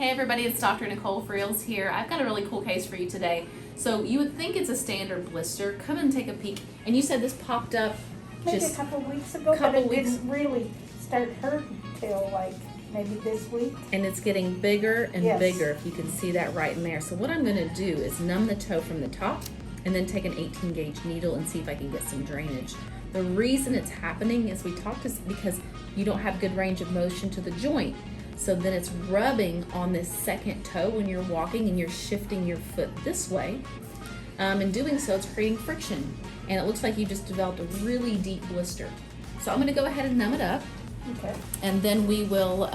Hey everybody, it's Dr. Nicole Freels here. I've got a really cool case for you today. So you would think it's a standard blister. Come and take a peek. And you said this popped up Maybe just a couple of weeks ago, but it didn't really start hurting till like maybe this week. And it's getting bigger and Yes. bigger, if you can see that right in there. So what I'm gonna do is numb the toe from the top and then take an 18 gauge needle and see if I can get some drainage. The reason it's happening is we talked is because you don't have good range of motion to the joint. So then it's rubbing on this second toe when you're walking and you're shifting your foot this way. In doing so, it's creating friction. And it looks like you just developed a really deep blister. So I'm gonna go ahead and numb it up. Okay. And then we will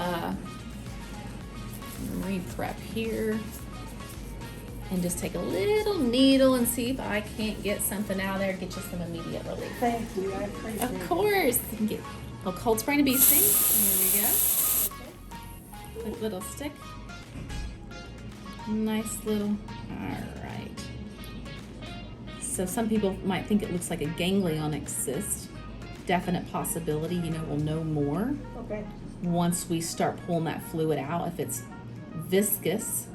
re-prep here. And just take a little needle and see if I can't get something out of there, get you some immediate relief. Thank you, I appreciate it. Of course. You can get a cold spray and a bee sting. Here we go. Quick little stick. Nice little, all right. So some people might think it looks like a ganglion cyst. Definite possibility, you know, we'll know more Okay. once we start pulling that fluid out. If it's viscous,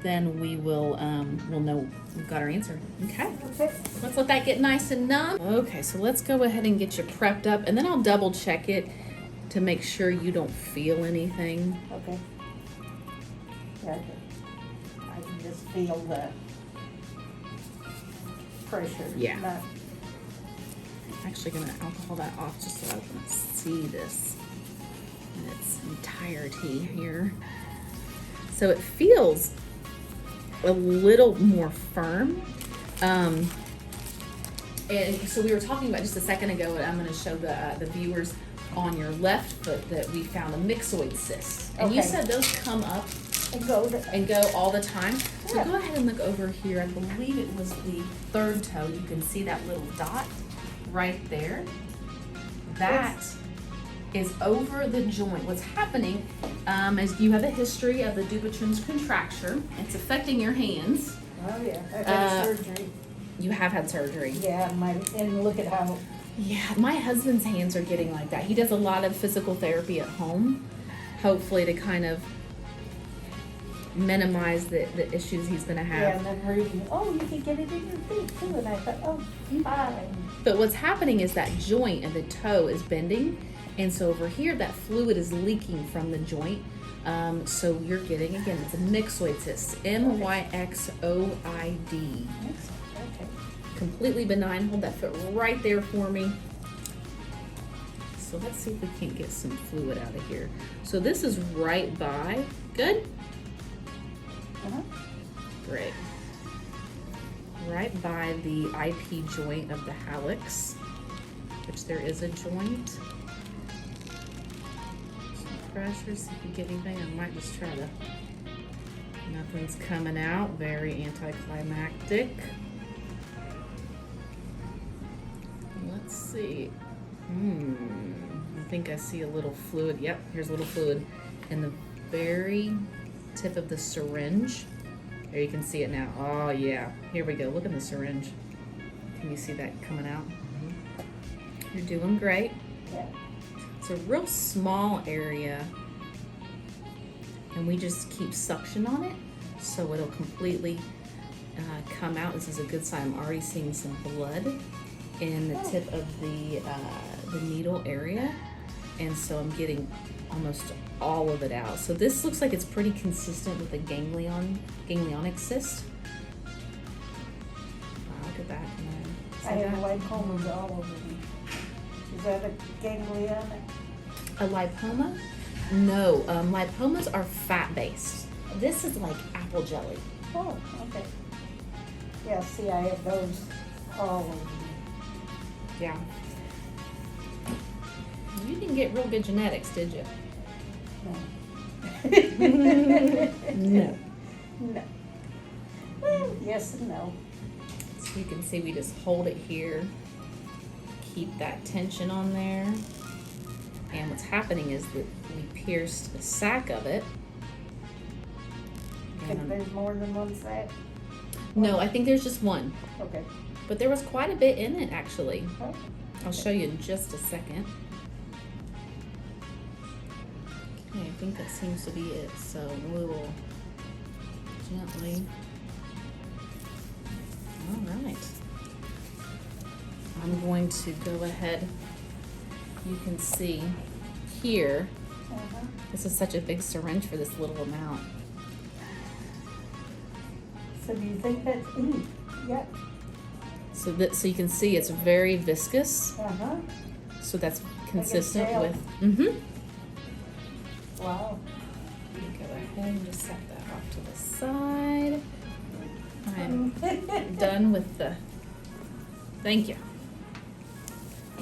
then we will we'll know we've got our answer. Okay. Okay. Let's let that get nice and numb. Okay, so let's go ahead and get you prepped up, and then I'll double check it to make sure you don't feel anything. Okay. Yeah, I can just feel the pressure. Yeah. Not- I'm actually gonna alcohol that off just so I can see this in its entirety here. So it feels a little more firm. And so we were talking about just a second ago, and I'm gonna show the viewers on your left foot that we found a myxoid cyst. And you Okay. said those come up and go and go all the time. So Yeah. go ahead and look over here. I believe it was the third toe. You can see that little dot right there. That is over the joint. What's happening is you have a history of the Dupuytren's contracture. It's affecting your hands. Oh, yeah, I've had surgery. You have had surgery. Yeah, and look at how, Yeah, my husband's hands are getting like that. He does a lot of physical therapy at home, hopefully to kind of minimize the issues he's gonna yeah, have. and then reading, oh, you can get it in your feet too, and I thought, oh, fine. But what's happening is that joint of the toe is bending, and so over here that fluid is leaking from the joint. So you're getting, again, it's a myxoid cyst, MYXOID. Okay. Completely benign. Hold that foot right there for me. So let's see if we can't get some fluid out of here. So this is right by, good? Uh-huh. Great. Right by the IP joint of the hallux, which there is a joint. Some pressure, see if you get anything. I might just try to, nothing's coming out. Very anticlimactic. Let's see. I think I see a little fluid. Yep, here's a little fluid in the very tip of the syringe. There, you can see it now. Oh yeah, here we go. Look at the syringe. Can you see that coming out? You're doing great. Yeah. It's a real small area, and we just keep suction on it so it'll completely come out. This is a good sign. I'm already seeing some blood in the tip of the needle area, and so I'm getting almost all of it out. So this looks like it's pretty consistent with the ganglionic cyst. Wow, look at that. I have lipomas all over me. Is that a ganglion? A lipoma? No, lipomas are fat-based. This is like apple jelly. Oh, okay. Yeah, see, I have those all over me. Yeah. You didn't get real good genetics, did you? No. No. No. Well, yes and no. So you can see we just hold it here, keep that tension on there, and what's happening is that we pierced a sac of it. Think there's more than one sack? No, I think there's just one, Okay. but there was quite a bit in it actually. Oh, I'll show you in just a second. Okay, I think that seems to be it. So we will gently. All right. I'm going to go ahead. You can see here. This is such a big syringe for this little amount. So do you think that's, yeah. So you can see it's very viscous. So that's consistent gel. with. Wow. You go ahead and just set that off to the side. I'm done with the. Thank you.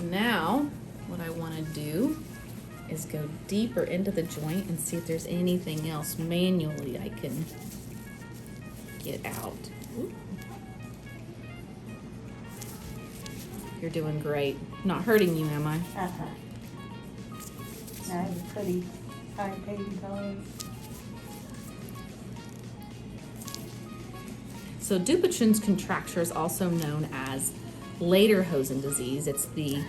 Now, what I want to do is go deeper into the joint and see if there's anything else manually I can get out. Ooh. You're doing great. Not hurting you, am I? Nice, pretty high pain tolerance. So Dupuytren's contracture is also known as Lederhosen disease. It's the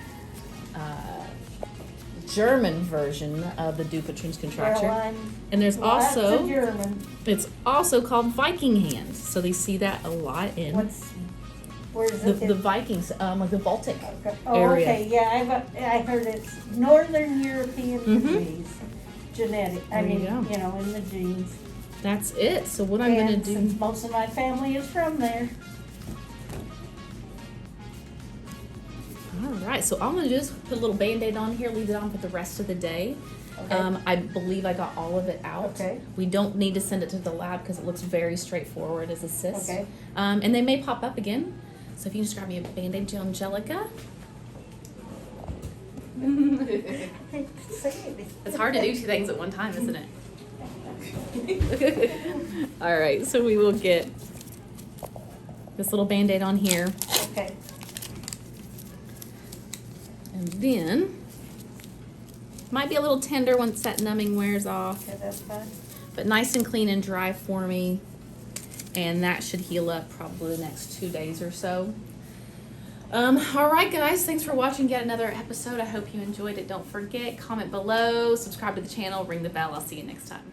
German version of the Dupuytren's contracture. Well, and there's lots also of German. it's also called Viking hand. So they see that a lot in Where's the Vikings, like the Baltic Oh, area. okay, yeah, I heard it's Northern European disease, genetic. I There you mean, go. you know, in the genes. That's it. So what I'm going to do. Since most of my family is from there. All right, so all I'm gonna do is put a little Band-Aid on here, leave it on for the rest of the day. Okay. I believe I got all of it out. Okay. We don't need to send it to the lab because it looks very straightforward as a cyst. Okay. And they may pop up again. So if you can just grab me a Band-Aid, Angelica. It's hard to do two things at one time, isn't it? All right, so we will get this little Band-Aid on here. Okay. And then, might be a little tender once that numbing wears off, Okay, that's fine. but nice and clean and dry for me. And that should heal up probably the next 2 days or so. All right, guys, thanks for watching yet another episode. I hope you enjoyed it. Don't forget, comment below, subscribe to the channel, ring the bell. I'll see you next time.